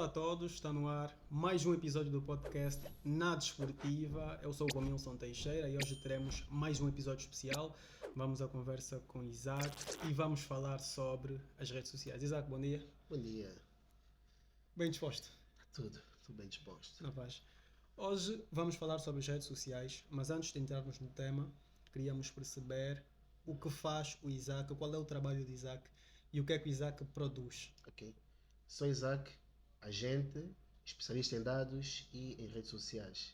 Olá a todos, está no ar mais um episódio do podcast Na Desportiva. Eu sou o Romilson Teixeira e hoje teremos mais um episódio especial. Vamos à conversa com Isaac e vamos falar sobre as redes sociais. Isaac, bom dia. Bom dia. Bem disposto? Tudo bem disposto. Na paz. Hoje vamos falar sobre as redes sociais, mas antes de entrarmos no tema, queríamos perceber o que faz o Isaac, qual é o trabalho de Isaac e o que o Isaac produz. Ok. Sou Isaac, agente, especialista em dados e em redes sociais.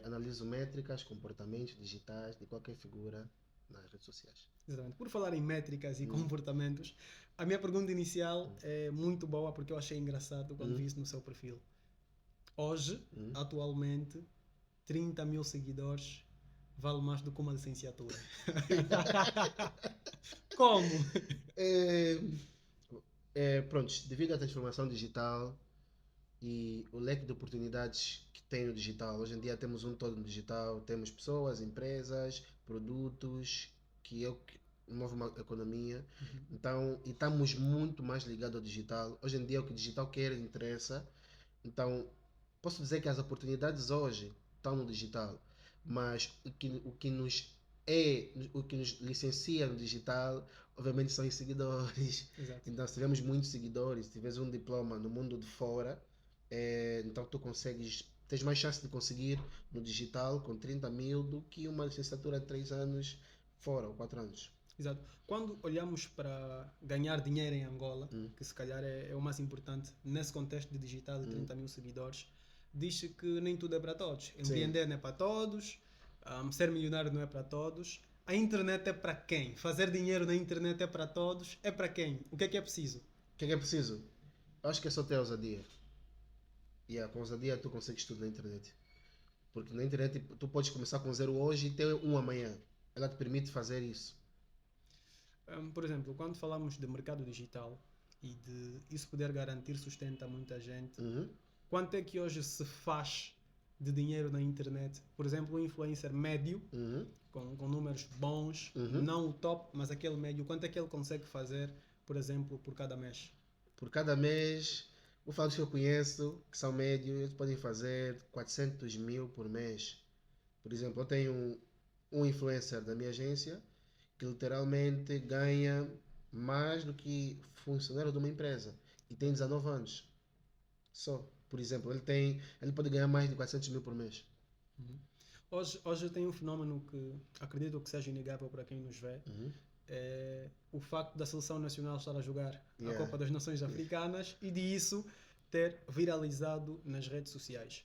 Analiso métricas, comportamentos digitais de qualquer figura nas redes sociais. Exatamente. Por falar em métricas e comportamentos, a minha pergunta inicial é muito boa porque eu achei engraçado quando vi isso no seu perfil. Hoje, atualmente, 30 mil seguidores vale mais do que uma licenciatura. Como? Pronto, devido à transformação digital e o leque de oportunidades que tem no digital, hoje em dia temos um todo no digital, temos pessoas, empresas, produtos, que move uma economia. Então, e estamos muito mais ligados ao digital. Hoje em dia o que o digital quer interessa. Então, posso dizer que as oportunidades hoje estão no digital, mas o que nos licencia no digital, obviamente, são os seguidores. Exato. Então, se tivermos muitos seguidores, se tiveres um diploma no mundo de fora, então tu tens mais chance de conseguir no digital com 30 mil do que uma licenciatura de 3 anos fora, ou 4 anos. Exato. Quando olhamos para ganhar dinheiro em Angola, que se calhar é o mais importante nesse contexto de digital de 30 mil seguidores, diz-se que nem tudo é para todos. Empreender não é para todos, ser milionário não é para todos. A internet é para quem? Fazer dinheiro na internet é para todos? É para quem? O que é preciso? O que é preciso? Eu acho que é só ter ousadia. Com ousadia tu consegues tudo na internet. Porque na internet tu podes começar com zero hoje e ter um amanhã. Ela te permite fazer isso. Por exemplo, quando falamos de mercado digital e de isso poder garantir sustento a muita gente, quanto é que hoje se faz de dinheiro na internet? Por exemplo, um influencer médio, com números bons, não o top, mas aquele médio, quanto é que ele consegue fazer, por exemplo, por cada mês? Por cada mês, vou falar dos que eu conheço, que são médios, eles podem fazer 400 mil por mês. Por exemplo, eu tenho um influencer da minha agência que literalmente ganha mais do que funcionário de uma empresa e tem 19 anos. Só, por exemplo, ele pode ganhar mais de 400 mil por mês. Hoje tem um fenómeno que acredito que seja inegável para quem nos vê. É o facto da seleção nacional estar a jogar a Copa das Nações Africanas e disso ter viralizado nas redes sociais.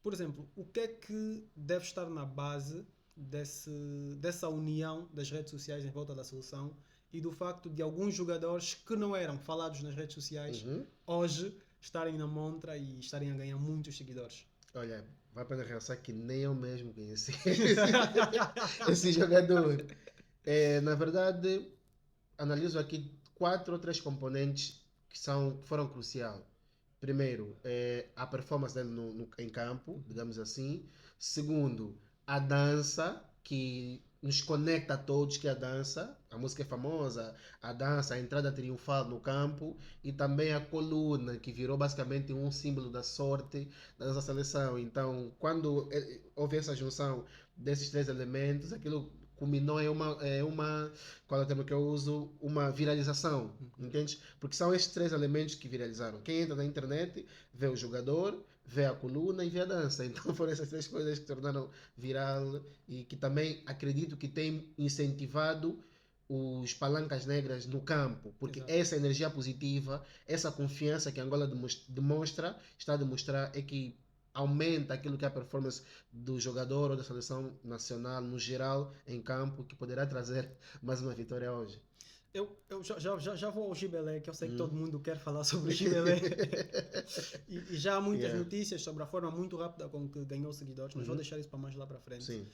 Por exemplo, o que é que deve estar na base dessa união das redes sociais em volta da seleção e do facto de alguns jogadores que não eram falados nas redes sociais hoje estarem na montra e estarem a ganhar muitos seguidores? Olha, vai a pena realçar que nem eu mesmo conheci esse jogador. Na verdade, analiso aqui 4 ou 3 componentes que foram cruciais. Primeiro, a performance dele em campo, digamos assim. Segundo, a dança, que nos conecta a todos, que é a dança. A música é famosa, a dança, a entrada triunfal no campo. E também a coluna, que virou basicamente um símbolo da sorte da nossa seleção. Então, quando houve essa junção desses 3 elementos, aquilo culminou em qual é o termo que eu uso? Uma viralização, entende? Porque são estes 3 elementos que viralizaram. Quem entra na internet vê o jogador, vê a coluna e vê a dança. Então foram essas 3 coisas que tornaram viral e que também acredito que tem incentivado os palancas negras no campo, porque Exato. essa energia positiva, essa confiança que Angola está a demonstrar é que aumenta aquilo que é a performance do jogador ou da seleção nacional no geral em campo, que poderá trazer mais uma vitória hoje. Eu já vou ao Gibelé, que eu sei que todo mundo quer falar sobre o Gibelé. e já há muitas notícias sobre a forma muito rápida com que ganhou seguidores, mas vou deixar isso para mais lá para frente. Sim.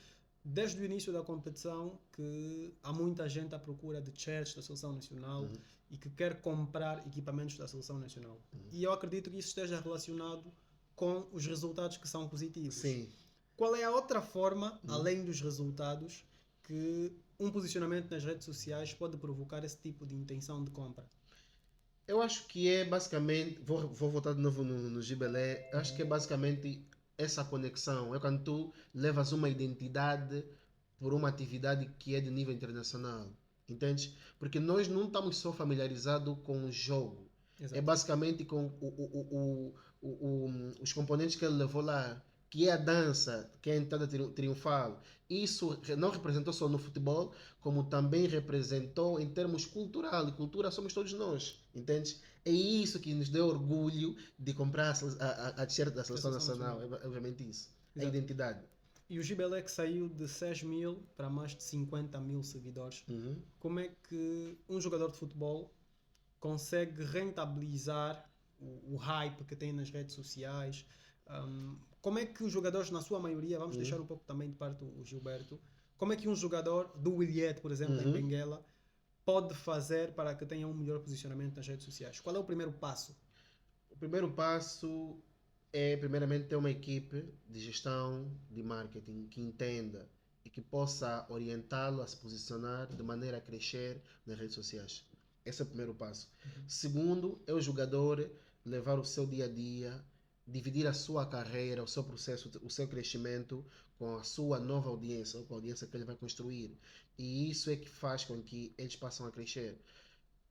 Desde o início da competição que há muita gente à procura de shirts da Seleção Nacional e que quer comprar equipamentos da Seleção Nacional. E eu acredito que isso esteja relacionado com os resultados que são positivos. Sim. Qual é a outra forma, além dos resultados, que um posicionamento nas redes sociais pode provocar esse tipo de intenção de compra? Eu acho que é basicamente, vou voltar de novo no Gibelé, acho que é basicamente essa conexão. É quando tu levas uma identidade por uma atividade que é de nível internacional. Entende? Porque nós não estamos só familiarizados com o jogo. É Exato. basicamente com os componentes que ele levou lá, que é a dança, que é a entrada triunfal. Isso não representou só no futebol, como também representou em termos cultural. E cultura somos todos nós, entende? É isso que nos deu orgulho de comprar a t-shirt da Da Seleção seleção Nacional. nacional. É obviamente isso. A Exato. identidade. E o Gibelec saiu de 6 mil para mais de 50 mil seguidores. Uhum. Como é que um jogador de futebol consegue rentabilizar o hype que tem nas redes sociais? Como é que os jogadores, na sua maioria, vamos deixar um pouco também de parte o Gilberto, como é que um jogador do Williet, por exemplo, em Uhum. Benguela, pode fazer para que tenha um melhor posicionamento nas redes sociais? Qual é o primeiro passo? O primeiro passo é, primeiramente, ter uma equipe de gestão de marketing que entenda e que possa orientá-lo a se posicionar de maneira a crescer nas redes sociais. Esse é o primeiro passo. Segundo, é o jogador levar o seu dia a dia, dividir a sua carreira, o seu processo, o seu crescimento com a sua nova audiência, ou com a audiência que ele vai construir. E isso é que faz com que eles possam a crescer.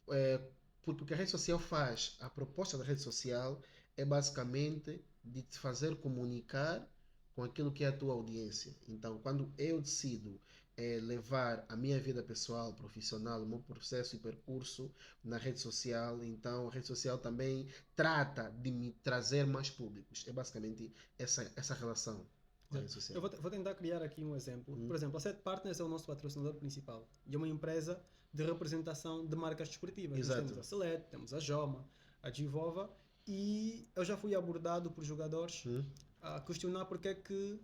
É, porque o que a rede social faz, a proposta da rede social é basicamente de te fazer comunicar com aquilo que é a tua audiência. Então, quando eu decido levar a minha vida pessoal, profissional, o meu processo e percurso na rede social, então a rede social também trata de me trazer mais públicos. É basicamente essa relação com a rede social. Vou tentar criar aqui um exemplo. Por exemplo, a Set Partners é o nosso patrocinador principal e é uma empresa de representação de marcas desportivas. Exato. Nós temos a Select, temos a Joma, a Givova, e eu já fui abordado por jogadores a questionar porque é que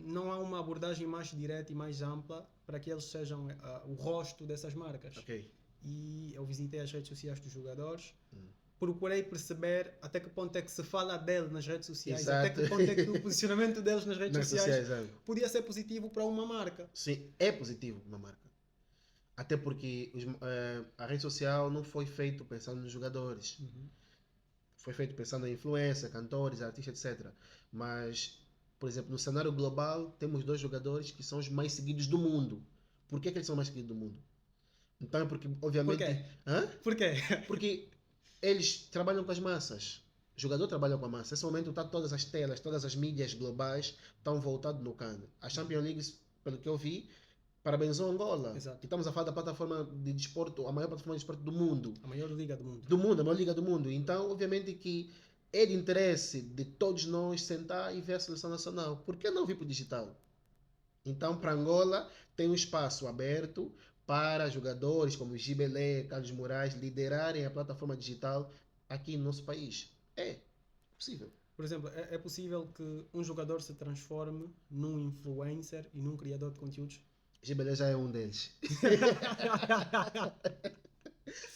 não há uma abordagem mais direta e mais ampla para que eles sejam o rosto dessas marcas. Ok. E eu visitei as redes sociais dos jogadores, procurei perceber até que ponto é que se fala dele nas redes sociais, Exato. até que ponto é que o posicionamento deles nas redes Nas sociais sociais, podia ser positivo para uma marca. Sim, é positivo uma marca. Até porque a rede social não foi feito pensando nos jogadores. Foi feito pensando em influência, cantores, artistas, etc. Mas, por exemplo, no cenário global, temos dois jogadores que são os mais seguidos do mundo. Por que eles são mais seguidos do mundo? Então é porque, obviamente... Por quê? Hã? Por quê? Porque eles trabalham com as massas. O jogador trabalha com a massa. Nesse momento, tá, todas as telas, todas as mídias globais estão voltadas no CAN. A Champions League, pelo que eu vi, parabenizou Angola. Exato. E estamos a falar da plataforma de desporto, a maior plataforma de desporto do mundo. A maior liga do mundo. Do mundo, a maior liga do mundo. Então, obviamente que é de interesse de todos nós sentar e ver a seleção nacional. Por que não vir para o digital? Então, para Angola, tem um espaço aberto para jogadores como Gibelé, Carlos Moraes liderarem a plataforma digital aqui no nosso país. É possível. Por exemplo, é possível que um jogador se transforme num influencer e num criador de conteúdos? Gibelé já é um deles.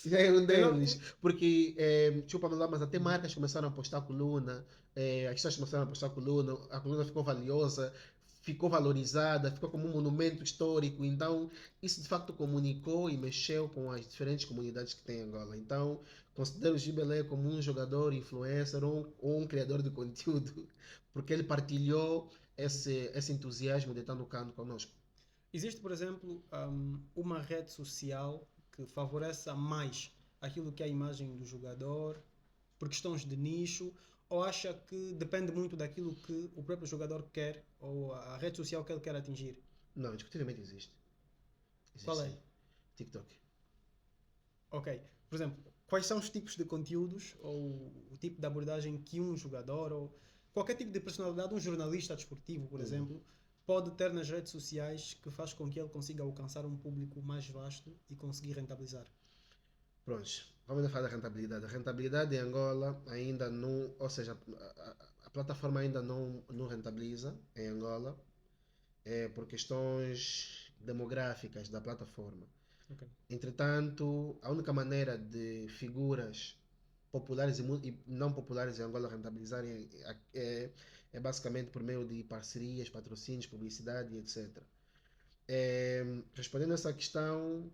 Já é um deles. Porque, desculpa-me lá, mas até marcas começaram a postar coluna, as pessoas começaram a postar coluna, a coluna ficou valiosa, ficou valorizada, ficou como um monumento histórico. Então, isso de facto comunicou e mexeu com as diferentes comunidades que tem em Angola. Então, considero o Gibelé como um jogador, influencer ou um criador de conteúdo, porque ele partilhou esse entusiasmo de estar no canto conosco. Existe, por exemplo, uma rede social que favoreça mais aquilo que é a imagem do jogador por questões de nicho, ou acha que depende muito daquilo que o próprio jogador quer ou a rede social que ele quer atingir? Não, indiscutivelmente existe. Qual é? Sim. TikTok. Ok. Por exemplo, quais são os tipos de conteúdos ou o tipo de abordagem que um jogador ou qualquer tipo de personalidade, um jornalista desportivo, por exemplo, pode ter nas redes sociais que faz com que ele consiga alcançar um público mais vasto e conseguir rentabilizar? Pronto, vamos falar da rentabilidade. A rentabilidade em Angola ainda não, ou seja, a plataforma ainda não rentabiliza em Angola por questões demográficas da plataforma. Okay. Entretanto, a única maneira de figuras populares e não populares em Angola rentabilizarem é basicamente por meio de parcerias, patrocínios, publicidade, etc. Respondendo a essa questão,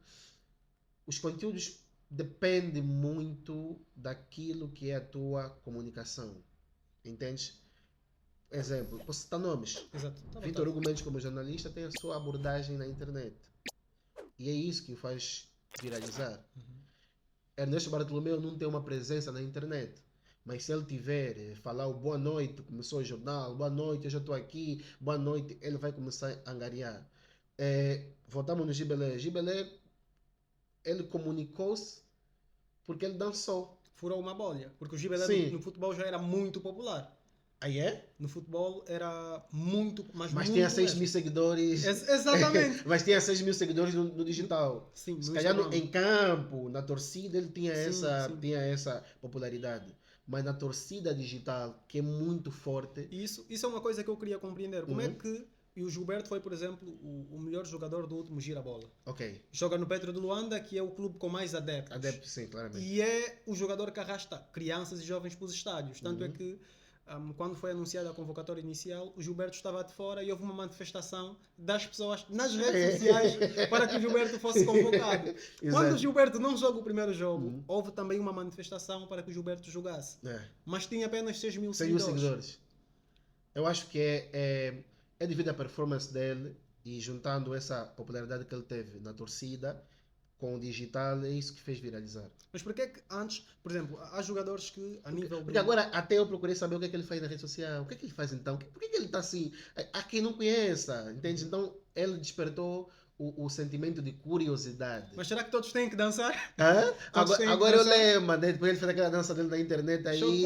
os conteúdos depende muito daquilo que é a tua comunicação. Entendes? Exemplo, posso citar nomes. Exato. Tá Vitor vontade. Hugo Mendes, como jornalista, tem a sua abordagem na internet. E é isso que o faz viralizar. Ernesto Bartolomeu não tem uma presença na internet. Mas se ele tiver, falar o boa noite, começou o jornal, boa noite, eu já estou aqui, boa noite, ele vai começar a angariar. Voltamos no Gibelé. Gibelé, ele comunicou-se porque ele dançou. Furou uma bolha. Porque o Gibelé Sim. no futebol já era muito popular. Aí é? No futebol era muito, mas Mas muito tinha 6 mesmo. mil seguidores. Exatamente. Mas tinha 6 mil seguidores no digital. Sim, Se no calhar Instagram. em campo, na torcida, ele tinha, Sim. tinha essa popularidade. Mas na torcida digital, que é muito forte. Isso é uma coisa que eu queria compreender. Como é Uhum. que... E o Gilberto foi, por exemplo, o melhor jogador do último Gira-Bola. Ok. Joga no Petro de Luanda, que é o clube com mais adeptos. Adepto, sim, claramente. E é o jogador que arrasta crianças e jovens para os estádios. Tanto é Uhum. que, quando foi anunciada a convocatória inicial, o Gilberto estava de fora e houve uma manifestação das pessoas nas redes sociais para que o Gilberto fosse convocado. Quando o Exato. Gilberto não joga o primeiro jogo, Uhum. houve também uma manifestação para que o Gilberto jogasse. É. Mas tinha apenas 6 mil 6 mil seguidores. seguidores. Eu acho que é devido à performance dele e juntando essa popularidade que ele teve na torcida com o digital, é isso que fez viralizar. Mas porquê que antes, por exemplo, há jogadores que a nível Porque agora até eu procurei saber o que é que ele faz na rede social. O que é que ele faz então? Por que ele está assim? Há quem não conheça, entende? Então ele despertou o sentimento de curiosidade. Mas será que todos têm que dançar? Hã? Todos têm que Agora eu dançar? lembro, né? Depois ele fez aquela dança dele na internet aí.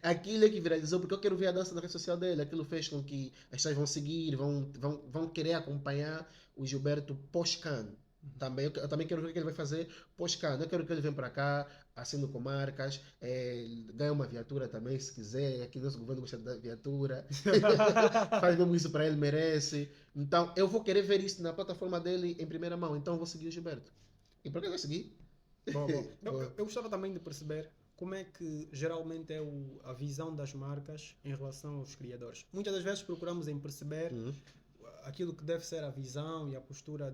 Aquilo é que viralizou, porque eu quero ver a dança na rede social dele. Aquilo fez com que as pessoas vão seguir, vão querer acompanhar o Gilberto pós-CAN. Também, eu também quero ver o que ele vai fazer pós-CAN. Eu quero que ele venha para cá, assine com marcas, ganhe uma viatura também, se quiser. Aqui nosso governo gosta da viatura. Faz mesmo isso para ele, merece. Então, eu vou querer ver isso na plataforma dele em primeira mão. Então, eu vou seguir o Gilberto. E por que eu vou seguir? Bom. Boa. Eu gostava também de perceber como é que geralmente é a visão das marcas em relação aos criadores. Muitas das vezes procuramos em perceber Uhum. aquilo que deve ser a visão e a postura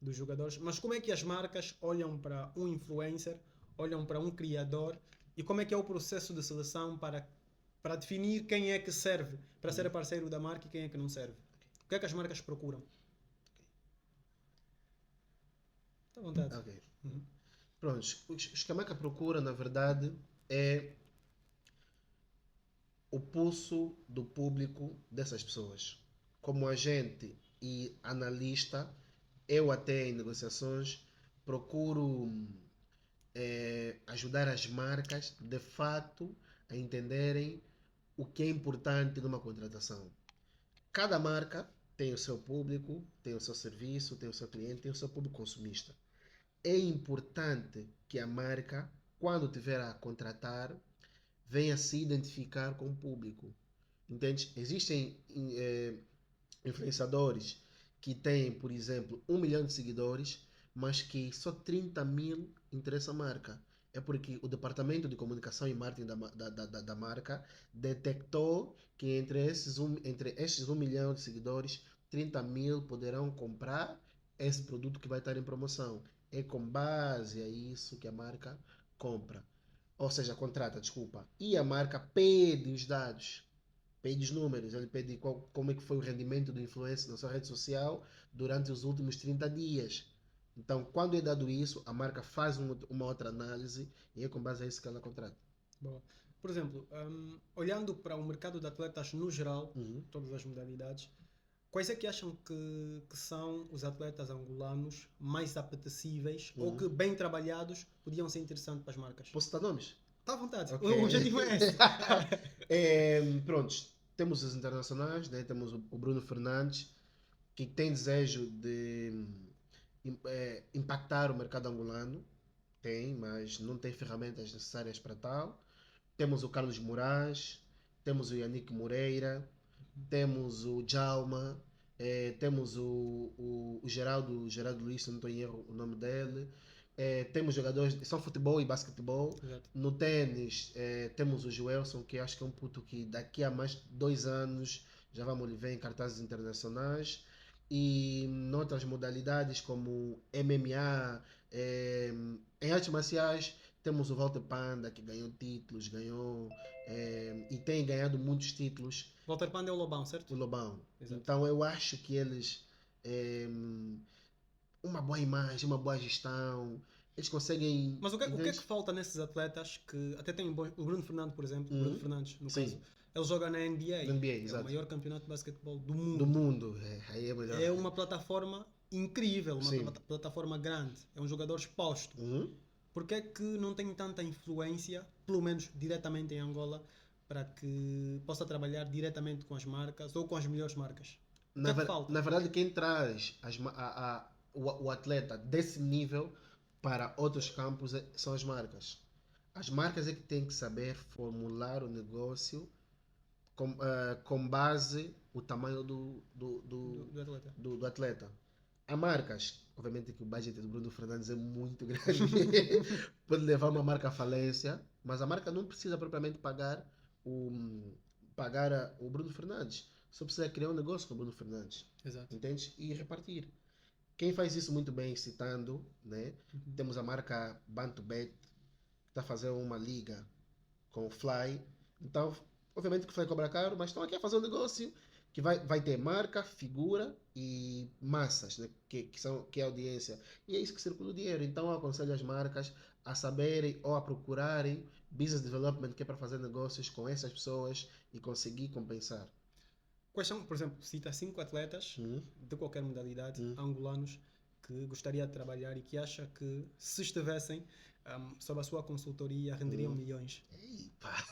dos jogadores, mas como é que as marcas olham para um influencer, olham para um criador e como é que é o processo de seleção para definir quem é que serve para ser parceiro da marca e quem é que não serve? O que é que as marcas procuram? Está à vontade. Ok. Uhum. Pronto, o que a marca procura, na verdade, é o pulso do público dessas pessoas. Como agente e analista, eu até em negociações procuro ajudar as marcas, de fato, a entenderem o que é importante numa contratação. Cada marca tem o seu público, tem o seu serviço, tem o seu cliente, tem o seu público consumista. É importante que a marca, quando tiver a contratar, venha se identificar com o público. Entende? Existem influenciadores que têm, por exemplo, 1 milhão de seguidores, mas que só 30 mil interessa a marca. É porque o departamento de comunicação e marketing da marca detectou que entre estes 1 milhão de seguidores, 30 mil poderão comprar esse produto que vai estar em promoção. É com base a isso que a marca compra. Ou seja, contrata, desculpa. E a marca pede os dados, pede os números, ele pede como é que foi o rendimento do influencer na sua rede social durante os últimos 30 dias. Então, quando é dado isso, a marca faz uma outra análise e é com base a isso que ela contrata. Boa. Por exemplo, olhando para o mercado de atletas no geral, Uhum. todas as modalidades, quais é que acham que são os atletas angolanos mais apetecíveis ou que, bem trabalhados, podiam ser interessantes para as marcas? Posso dar nomes? Está à vontade. Ok. O objetivo é esse. Prontos, temos os internacionais, né? Temos o Bruno Fernandes, que tem desejo de impactar o mercado angolano, tem, mas não tem ferramentas necessárias para tal. Temos o Carlos Moraes, temos o Yannick Moreira, temos o Djalma, temos o Geraldo Luiz, se não estou em erro o nome dele. Temos jogadores, são futebol e basquetebol. Exato. No ténis, temos o Joelson, que acho que é um puto que daqui a mais 2 anos já vamos lhe ver em cartazes internacionais. e noutras modalidades como MMA, em artes marciais temos o Walter Panda que ganhou títulos, e tem ganhado muitos títulos, Walter Panda é o Lobão, o certo? Lobão. Exato. Então eu acho que eles, uma boa imagem, uma boa gestão, eles conseguem. Mas o que é que Entende? falta nesses atletas que até tem o Bruno Fernandes, por exemplo, o Bruno Fernandes, no caso, Sim, ele joga na NBA, na NBA, que é o exato. maior campeonato de basquetebol do Do mundo. mundo, aí é melhor. É uma plataforma incrível, uma Sim. plataforma grande, é um jogador exposto. Uhum. Porque é que não tem tanta influência, pelo menos diretamente em Angola, para que possa trabalhar diretamente com as marcas ou com as melhores marcas? O que é que falta? Na verdade, quem traz o atleta desse nível para outros campos são as marcas. As marcas é que têm que saber formular o negócio com base o tamanho Do atleta. do atleta. Há marcas, obviamente que o budget do Bruno Fernandes é muito grande, pode levar uma marca à falência, mas a marca não precisa propriamente o Bruno Fernandes. Só precisa criar um negócio com o Bruno Fernandes. Exato. Entende? E repartir. Quem faz isso muito bem, citando, né? Temos a marca Bantubet, que está a fazer uma liga com o Fly. Então, obviamente que o Fly cobra caro, mas estão aqui a fazer um negócio que vai ter marca, figura e massas, né? que é a audiência. E é isso que circula o dinheiro. Então, eu aconselho as marcas a saberem ou a procurarem business development, que é para fazer negócios com essas pessoas e conseguir compensar. Quais são, por exemplo, cita 5 atletas de qualquer modalidade, angolanos, que gostaria de trabalhar e que acha que, se estivessem sob a sua consultoria, renderiam milhões?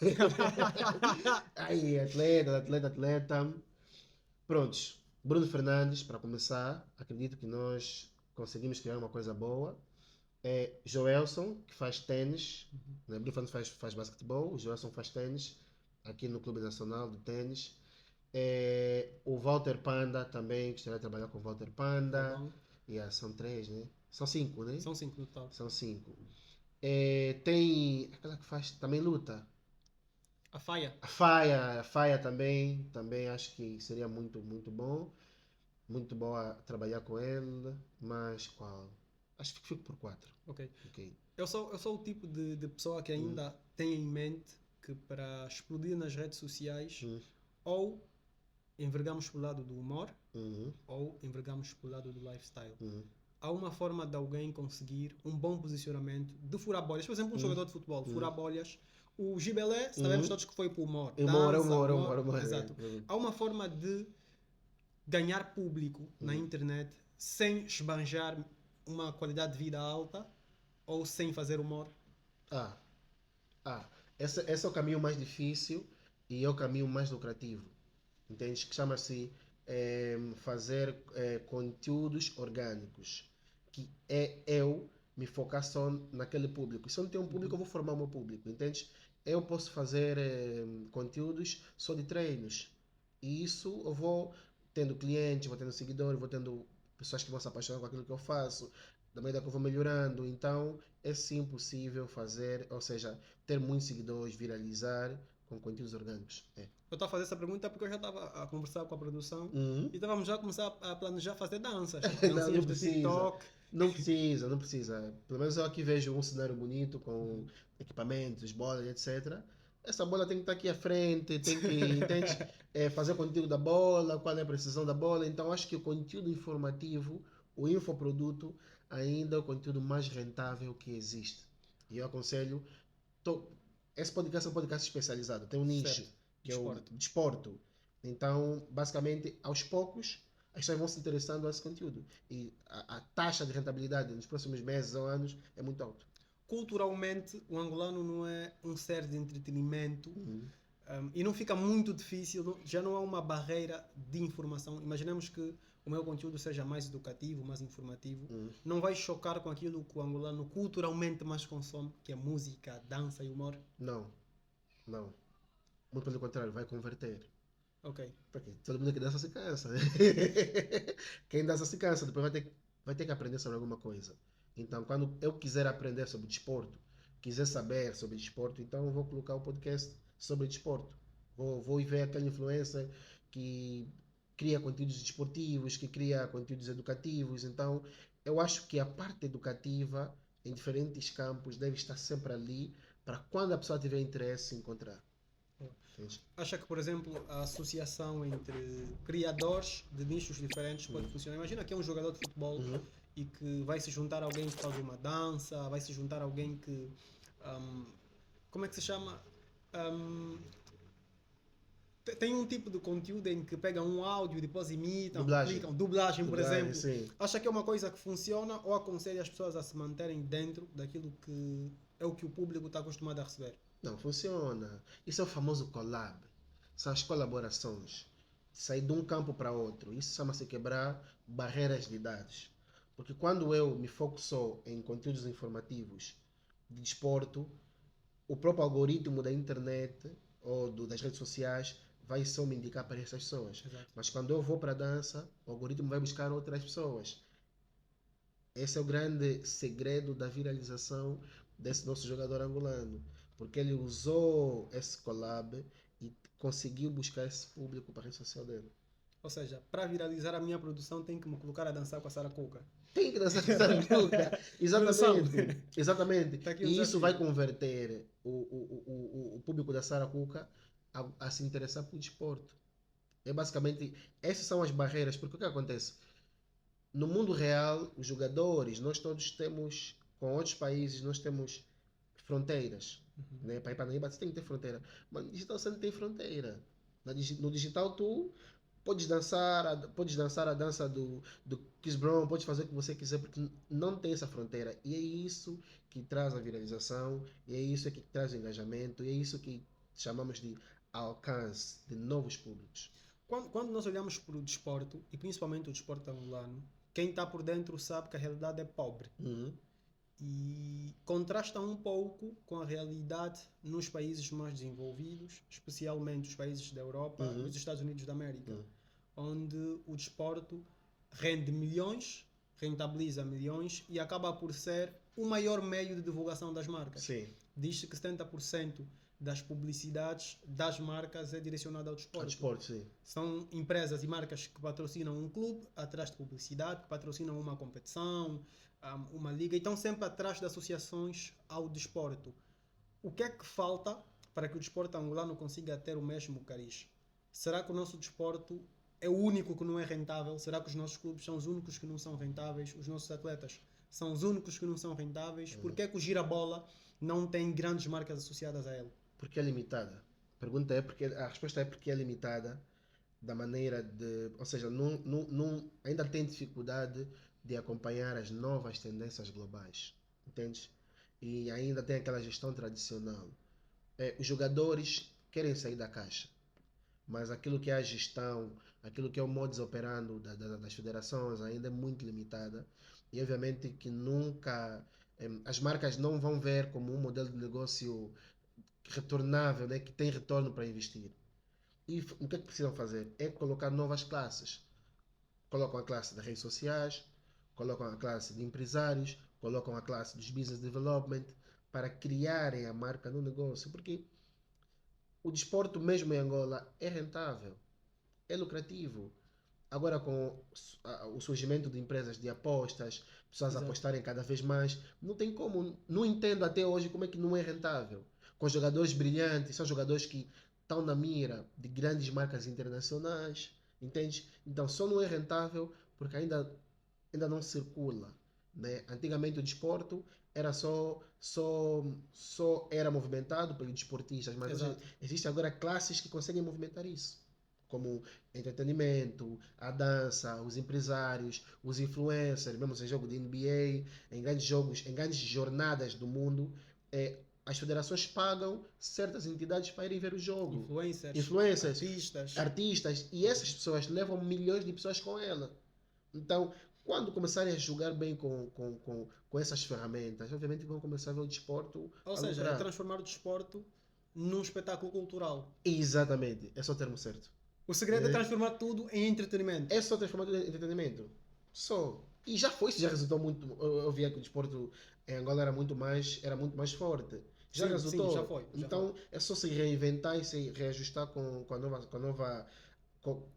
Epa. Aí, atleta. Prontos. Bruno Fernandes, para começar, acredito que nós conseguimos criar uma coisa boa. Joelson, que faz ténis. Né? Bruno Fernandes faz basquetebol, o Joelson faz ténis aqui no Clube Nacional de Ténis. O Walter Panda também, gostaria de trabalhar com o Walter Panda. São 3, né? São 5, né? São 5 no total. São 5. Tem aquela que faz também luta. A Faia. A Faia também acho que seria muito, muito bom. Muito boa trabalhar com ele, mas qual? Acho que fico por 4. Ok. Ok. Eu sou o tipo de pessoa que ainda tem em mente que para explodir nas redes sociais, ou envergamos pelo lado do humor, ou envergamos pelo lado do lifestyle. Há uma forma de alguém conseguir um bom posicionamento de furar bolhas. Por exemplo, um jogador de futebol, furar bolhas. O Gibelé, sabemos todos que foi para o humor. Humor. Exato. Há uma forma de ganhar público na internet sem esbanjar uma qualidade de vida alta ou sem fazer humor? Esse é o caminho mais difícil e é o caminho mais lucrativo. Entende? Que chama-se fazer conteúdos orgânicos. Que é eu me focar só naquele público. Se eu não tenho um público, eu vou formar o meu público. Entende? Eu posso fazer conteúdos só de treinos. E isso eu vou tendo clientes, vou tendo seguidores, vou tendo pessoas que vão se apaixonar com aquilo que eu faço, da medida que eu vou melhorando. Então, é sim possível fazer, ou seja, ter muitos seguidores, viralizar com conteúdos orgânicos. Eu estava a fazer essa pergunta porque eu já estava a conversar com a produção e estávamos já a começar a planejar fazer danças. Dancinhas de TikTok. Não precisa. Pelo menos eu aqui vejo um cenário bonito com equipamentos, bolas, etc. Essa bola tem que estar aqui à frente, tem que entende? Fazer conteúdo da bola, qual é a precisão da bola. Então acho que o conteúdo informativo, o infoproduto, ainda é o conteúdo mais rentável que existe. E eu aconselho. Esse podcast é um podcast especializado, tem um nicho, que é o desporto. Então, basicamente, aos poucos, as pessoas vão se interessando a esse conteúdo. E a taxa de rentabilidade nos próximos meses ou anos é muito alta. Culturalmente, o angolano não é um ser de entretenimento e não fica muito difícil, já não há uma barreira de informação. Imaginemos que o meu conteúdo seja mais educativo, mais informativo. Não vai chocar com aquilo que o angolano culturalmente mais consome, que é música, dança e humor? Não. Muito pelo contrário, vai converter. Ok. Porque todo mundo que dança se cansa. Quem dança se cansa, depois vai ter que aprender sobre alguma coisa. Então, quando eu quiser aprender sobre desporto, quiser saber sobre desporto, então eu vou colocar o podcast sobre desporto. Vou ver aquele influencer que cria conteúdos desportivos, que cria conteúdos educativos. Então, eu acho que a parte educativa, em diferentes campos, deve estar sempre ali para quando a pessoa tiver interesse encontrar. Acha que, por exemplo, a associação entre criadores de nichos diferentes pode funcionar? Imagina que é um jogador de futebol e que vai se juntar a alguém que faz uma dança, vai se juntar a alguém que... como é que se chama? Tem um tipo de conteúdo em que pegam um áudio e depois imitam, aplicam dublagem, por exemplo. Sim. Acha que é uma coisa que funciona ou aconselha as pessoas a se manterem dentro daquilo que é o que o público está acostumado a receber? Não, funciona. Isso é o famoso collab. São as colaborações. Sair de um campo para outro. Isso chama-se quebrar barreiras de idades. Porque quando eu me foco só em conteúdos informativos de desporto, o próprio algoritmo da internet ou das redes sociais vai só me indicar para essas pessoas. Exato. Mas quando eu vou para a dança, o algoritmo vai buscar outras pessoas. Esse é o grande segredo da viralização desse nosso jogador angolano. Porque ele usou esse collab e conseguiu buscar esse público para a rede social dele. Ou seja, para viralizar a minha produção, tem que me colocar a dançar com a Sara Cuca. Tem que dançar com a Sara Cuca. Exatamente. Exatamente. Tá E isso vai converter o público da Sara Cuca a se interessar por desporto. É basicamente, essas são as barreiras. Porque o que acontece? No mundo real, os jogadores, nós todos temos, com outros países, nós temos fronteiras. Né? Para ir para Naíba, você tem que ter fronteira. Mas no digital você não tem fronteira. No digital tu podes dançar a dança do Chris Brown, podes fazer o que você quiser, porque não tem essa fronteira. E é isso que traz a viralização, e é isso que traz o engajamento, e é isso que chamamos de alcance de novos públicos. Quando nós olhamos para o desporto, e principalmente o desporto angolano, quem está por dentro sabe que a realidade é pobre. E contrasta um pouco com a realidade nos países mais desenvolvidos, especialmente os países da Europa e dos Estados Unidos da América, onde o desporto rende milhões, rentabiliza milhões e acaba por ser o maior meio de divulgação das marcas. Sim. Diz-se que 70% das publicidades das marcas é direcionada ao desporto. Ao desporto, sim. São empresas e marcas que patrocinam um clube atrás de publicidade, que patrocinam uma competição, uma liga, e estão sempre atrás de associações ao desporto. O que é que falta para que o desporto angolano consiga ter o mesmo cariz? Será que o nosso desporto é o único que não é rentável? Será que os nossos clubes são os únicos que não são rentáveis? Os nossos atletas são os únicos que não são rentáveis? Por que é que o Girabola não tem grandes marcas associadas a ele? Porque é limitada. A resposta é porque é limitada da maneira de... Ou seja, ainda tem dificuldade de acompanhar as novas tendências globais. Entendes? E ainda tem aquela gestão tradicional. Os jogadores querem sair da caixa. Mas aquilo que é a gestão, aquilo que é o modus operandi das federações ainda é muito limitada. E obviamente que nunca... as marcas não vão ver como um modelo de negócio retornável, né, que tem retorno para investir. E o que é que precisam fazer? É colocar novas classes. Colocam a classe das redes sociais, colocam a classe de empresários, colocam a classe dos business development para criarem a marca no negócio. Porque o desporto mesmo em Angola é rentável, é lucrativo. Agora com o surgimento de empresas de apostas, pessoas apostarem cada vez mais, não tem como, não entendo até hoje como é que não é rentável. Com jogadores brilhantes, são jogadores que estão na mira de grandes marcas internacionais, entende? Então só não é rentável porque ainda não circula, né? Antigamente o desporto era só era movimentado pelos desportistas, mas hoje existem agora classes que conseguem movimentar isso, como entretenimento, a dança, os empresários, os influencers, mesmo em jogo de NBA, em grandes jogos, em grandes jornadas do mundo, as federações pagam certas entidades para irem ver o jogo. Influencers, artistas, e essas pessoas levam milhões de pessoas com ela. Então, quando começarem a jogar bem com essas ferramentas, obviamente vão começar a ver o desporto. Ou seja, é transformar o desporto num espetáculo cultural. Exatamente, é só o termo certo. O segredo é transformar tudo em entretenimento. É só transformar tudo em entretenimento. Só. E já resultou muito. Eu via que o desporto em Angola era muito mais forte. Já resultou. Sim, já foi. Então é só se reinventar e se reajustar com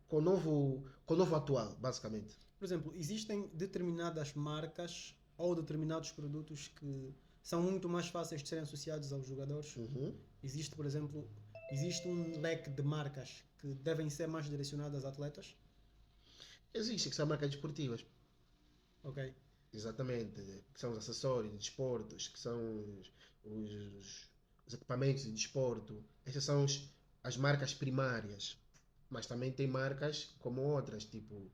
com o novo atual, basicamente. Por exemplo, existem determinadas marcas ou determinados produtos que são muito mais fáceis de serem associados aos jogadores. Existe, por exemplo, existe um leque de marcas que devem ser mais direcionadas a atletas. Existem, que são marcas desportivas. Ok. Exatamente, que são os acessórios de desportos, que são os equipamentos de desporto. Essas são as marcas primárias. Mas também tem marcas como outras, tipo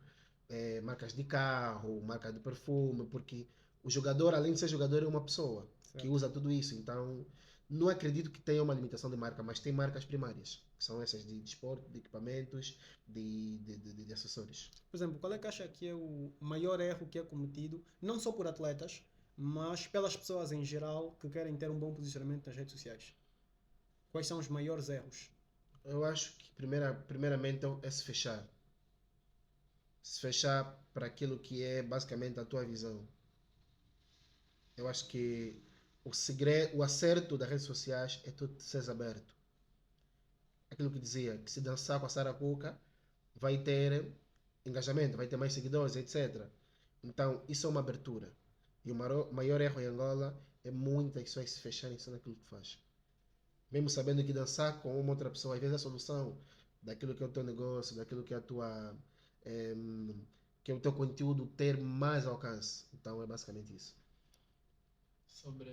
marcas de carro, marcas de perfume, porque o jogador, além de ser jogador, é uma pessoa que usa tudo isso. Então, não acredito que tenha uma limitação de marca, mas tem marcas primárias, que são essas de desporto, de equipamentos, de acessórios. Por exemplo, qual é que acha que é o maior erro que é cometido, não só por atletas, mas pelas pessoas em geral que querem ter um bom posicionamento nas redes sociais? Quais são os maiores erros? Eu acho que primeiramente é se fechar. Se fechar para aquilo que é basicamente a tua visão. Eu acho que o segredo, o acerto das redes sociais é tu seres aberto. Aquilo que dizia, que se dançar com a Sarah Cuca, vai ter engajamento, vai ter mais seguidores, etc. Então, isso é uma abertura. E o maior erro em Angola é muitas pessoas se fecharem só naquilo que faz. Mesmo sabendo que dançar com uma outra pessoa, às vezes é a solução daquilo que é o teu negócio, daquilo que é a tua, que é o teu conteúdo ter mais alcance. Então, é basicamente isso. Sobre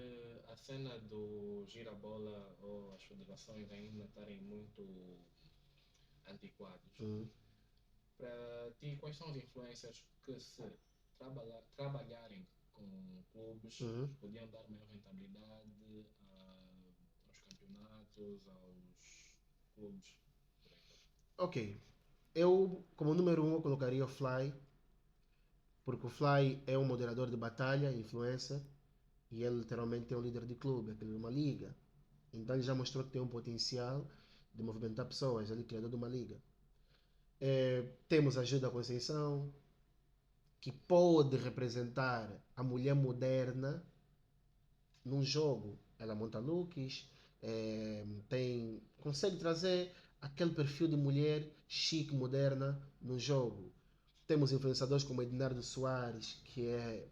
a cena do gira-bola ou as federações ainda estarem muito antiquados, para ti, quais são as influências que se trabalharem com clubes podiam dar maior rentabilidade aos campeonatos, aos clubes? Ok. Eu, como número 1, eu colocaria o Fly, porque o Fly é um moderador de batalha, influencer, e ele literalmente é um líder de clube, aquele de uma liga. Então ele já mostrou que tem um potencial de movimentar pessoas, ele é criador de uma liga. Temos a Gilda Conceição, que pode representar a mulher moderna num jogo. Ela monta looks, consegue trazer aquele perfil de mulher chique, moderna no jogo. Temos influenciadores como Ednardo Soares, que é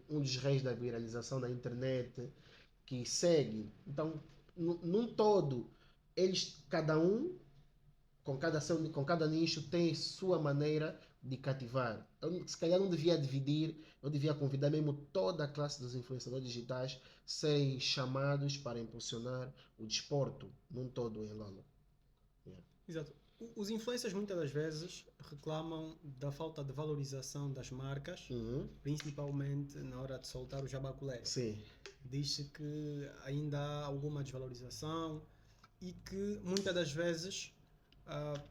um dos reis da viralização na internet, que segue. Então, num todo, eles, cada um, com cada ação, com cada nicho, tem sua maneira de cativar. Eu, se calhar não devia dividir, eu devia convidar mesmo toda a classe dos influenciadores digitais serem chamados para impulsionar o desporto num todo em Angola. Exato. Os influencers muitas das vezes reclamam da falta de valorização das marcas, principalmente na hora de soltar o jabaculé. Sim. Diz-se que ainda há alguma desvalorização e que muitas das vezes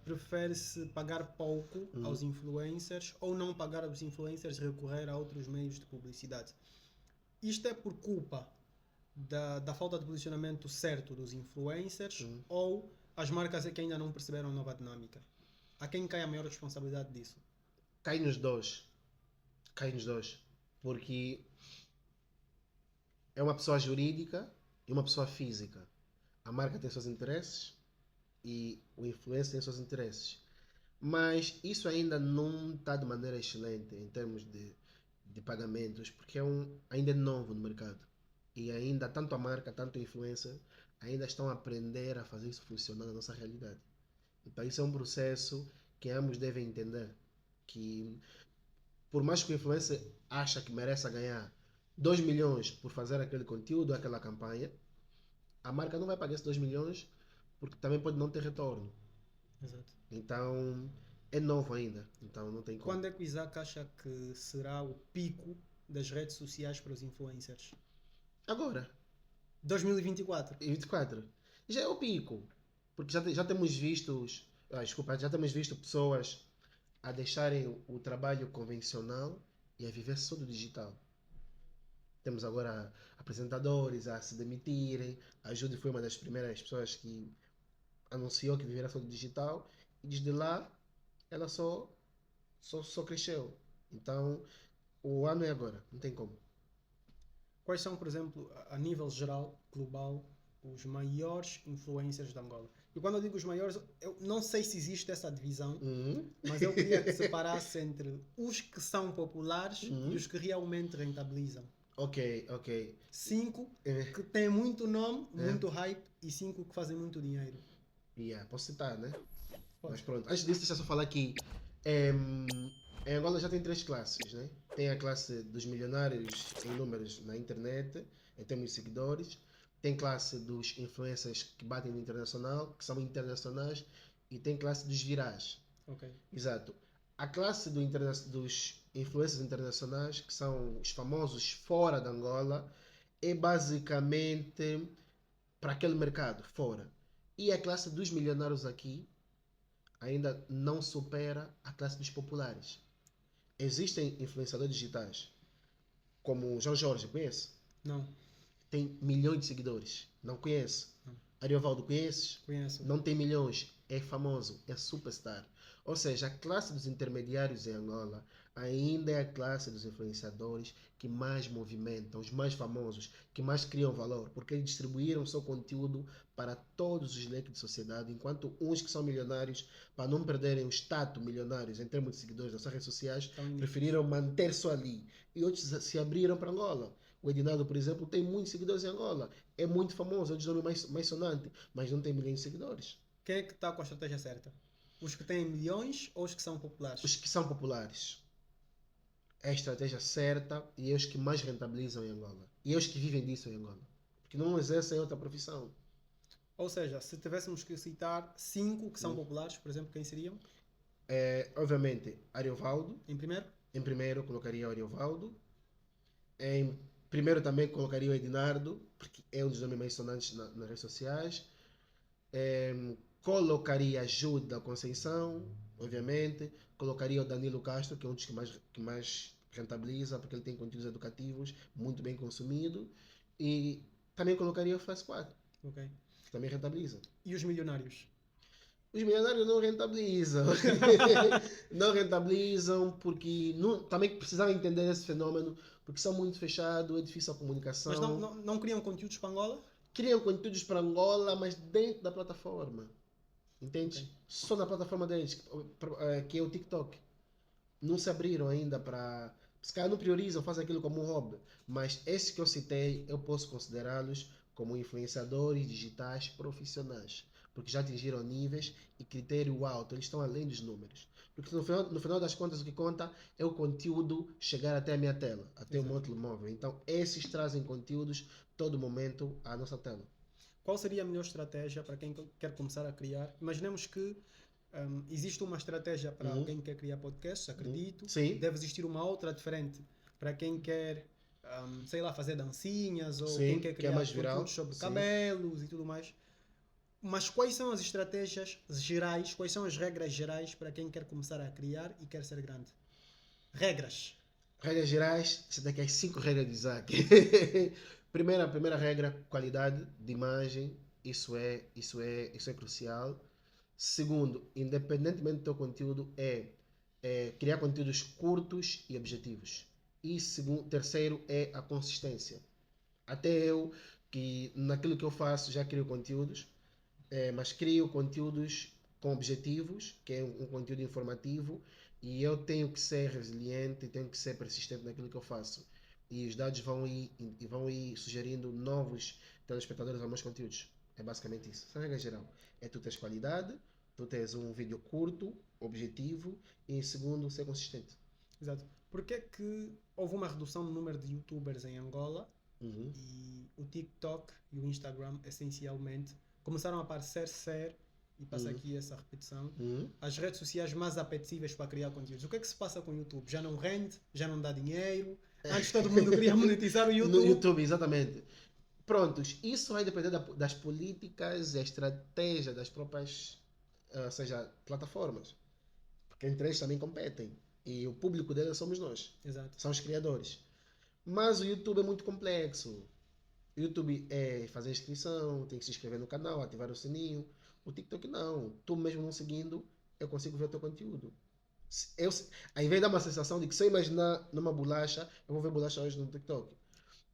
prefere-se pagar pouco aos influencers ou não pagar aos influencers e recorrer a outros meios de publicidade. Isto é por culpa da falta de posicionamento certo dos influencers ou as marcas é que ainda não perceberam a nova dinâmica? A quem cai a maior responsabilidade disso? Cai nos dois. Cai nos dois. Porque é uma pessoa jurídica e uma pessoa física. A marca tem seus interesses e o influencer tem seus interesses. Mas isso ainda não está de maneira excelente em termos de pagamentos, porque ainda é novo no mercado. E ainda tanto a marca, tanto o influencer, ainda estão a aprender a fazer isso funcionar na nossa realidade. Então isso é um processo que ambos devem entender. Que por mais que o influencer acha que merece ganhar 2 milhões por fazer aquele conteúdo, aquela campanha, a marca não vai pagar esses 2 milhões porque também pode não ter retorno. Exato. Então é novo ainda, então não tem como. Quando é que o Isaac acha que será o pico das redes sociais para os influencers? Agora. 2024. E 24. Já é o pico. Porque já temos visto, já temos visto pessoas a deixarem o trabalho convencional e a viver só do digital. Temos agora apresentadores a se demitirem. A Judy foi uma das primeiras pessoas que anunciou que viverá só do digital e desde lá ela só cresceu. Então o ano é agora, não tem como. Quais são, por exemplo, a nível geral, global, os maiores influencers de Angola. E quando eu digo os maiores, eu não sei se existe essa divisão, mas eu queria que separasse entre os que são populares e os que realmente rentabilizam. Ok. 5 que têm muito nome, muito hype, e 5 que fazem muito dinheiro. Posso citar, né? Pode. Mas pronto, antes disso, deixa eu só falar que em Angola já tem 3 classes, né? Tem a classe dos milionários em números na internet, em termos de seguidores. Tem classe dos influencers que batem no internacional, que são internacionais. E tem classe dos virais. Ok. Exato. A classe dos influencers internacionais, que são os famosos fora de Angola, é basicamente para aquele mercado, fora. E a classe dos milionários aqui ainda não supera a classe dos populares. Existem influenciadores digitais, como o João Jorge, conhece? Não. Tem milhões de seguidores. Não conhece? Não. Ariovaldo, conheces? Conheço. Não tem milhões. É famoso. É superstar. Ou seja, a classe dos intermediários em Angola ainda é a classe dos influenciadores que mais movimentam, os mais famosos, que mais criam valor, porque eles distribuíram o seu conteúdo para todos os leques de sociedade, enquanto uns que são milionários, para não perderem o status milionários em termos de seguidores nas suas redes sociais, preferiram manter só ali. E outros se abriram para Angola. O Edinaldo, por exemplo, tem muitos seguidores em Angola. É muito famoso, é o nome mais sonante, mas não tem milhões de seguidores. Quem é que está com a estratégia certa? Os que têm milhões ou os que são populares? Os que são populares. É a estratégia certa e é os que mais rentabilizam em Angola. E é os que vivem disso em Angola. Porque não exercem outra profissão. Ou seja, se tivéssemos que citar 5 que são populares, por exemplo, quem seriam? Obviamente, Ariovaldo. Em primeiro? Em primeiro colocaria o Ariovaldo. Em primeiro também colocaria o Edinardo, porque é um dos nomes mais sonantes nas redes sociais. Colocaria a Jude da Conceição, obviamente. Colocaria o Danilo Castro, que é um dos que mais rentabiliza, porque ele tem conteúdos educativos, muito bem consumido. E também colocaria o Flash 4, Ok. que também rentabiliza. E os milionários? Os milionários não rentabilizam. Não rentabilizam porque também precisavam entender esse fenômeno, porque são muito fechados, é difícil a comunicação. Mas não criam conteúdos para Angola? Criam conteúdos para Angola, mas dentro da plataforma. Entende? Okay. Só na plataforma deles, que é o TikTok. Não se abriram ainda para... Se calhar não priorizam, fazem aquilo como um hobby. Mas esses que eu citei, eu posso considerá-los como influenciadores digitais profissionais. Porque já atingiram níveis e critério alto. Eles estão além dos números. Porque no final das contas, o que conta é o conteúdo chegar até a minha tela, até o meu telemóvel. Então, esses trazem conteúdos todo momento à nossa tela. Qual seria a melhor estratégia para quem quer começar a criar? Imaginemos que existe uma estratégia para alguém que quer criar podcasts, acredito. Sim. Deve existir uma outra diferente para quem quer, sei lá, fazer dancinhas ou Sim, quem quer criar conteúdos sobre cabelos e tudo mais. Mas quais são as estratégias gerais, quais são as regras gerais para quem quer começar a criar e quer ser grande? Regras. Regras gerais, essa daqui é 5 regras de Isaac. Primeira regra, qualidade de imagem, isso é crucial. Segundo, independentemente do teu conteúdo, criar conteúdos curtos e objetivos. E terceiro é a consistência. Até eu, que naquilo que eu faço já crio conteúdos, mas crio conteúdos com objetivos, que é um conteúdo informativo, e eu tenho que ser resiliente, tenho que ser persistente naquilo que eu faço. E os dados vão ir sugerindo novos telespectadores aos meus conteúdos. É basicamente isso. Essa regra geral. É tu teres qualidade, tu teres um vídeo curto, objetivo, e em segundo, ser consistente. Exato. Porquê que houve uma redução no número de youtubers em Angola e o TikTok e o Instagram, essencialmente, começaram a aparecer, e passa aqui essa repetição, as redes sociais mais apetecíveis para criar conteúdos. O que é que se passa com o YouTube? Já não rende? Já não dá dinheiro? Antes todo mundo queria monetizar o YouTube. No YouTube, exatamente. Prontos, isso vai depender das políticas e estratégia das próprias, ou seja, plataformas. Porque entre eles também competem. E o público deles somos nós. Exato. São os criadores. Mas o YouTube é muito complexo. O YouTube é fazer inscrição, tem que se inscrever no canal, ativar o sininho. O TikTok não. Tu mesmo não seguindo, eu consigo ver o teu conteúdo. Aí vem dar uma sensação de que se eu imaginar numa bolacha, eu vou ver bolacha hoje no TikTok.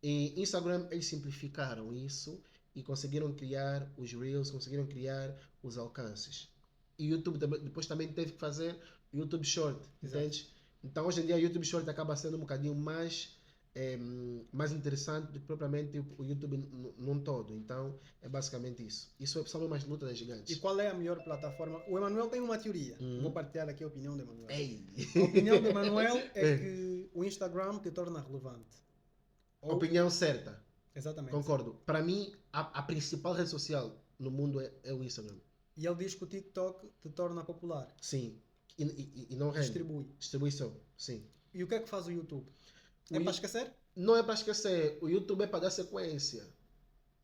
E Instagram, eles simplificaram isso e conseguiram criar os Reels, conseguiram criar os alcances. E o YouTube depois também teve que fazer o YouTube Short, entende? Então hoje em dia o YouTube Short acaba sendo um bocadinho mais interessante do que propriamente o YouTube num todo. Então é basicamente isso. Isso é só uma luta das gigantes. E qual é a melhor plataforma? O Emanuel tem uma teoria. Vou partilhar aqui a opinião do Emanuel. Ei. A opinião do Emanuel é que o Instagram te torna relevante. Opinião certa. Exatamente. Concordo. Para mim, a principal rede social no mundo é o Instagram. E ele diz que o TikTok te torna popular. Sim. E não rende. Distribui. Distribuição, sim. E o que é que faz o YouTube? É para esquecer? Não é para esquecer. O YouTube é para dar sequência.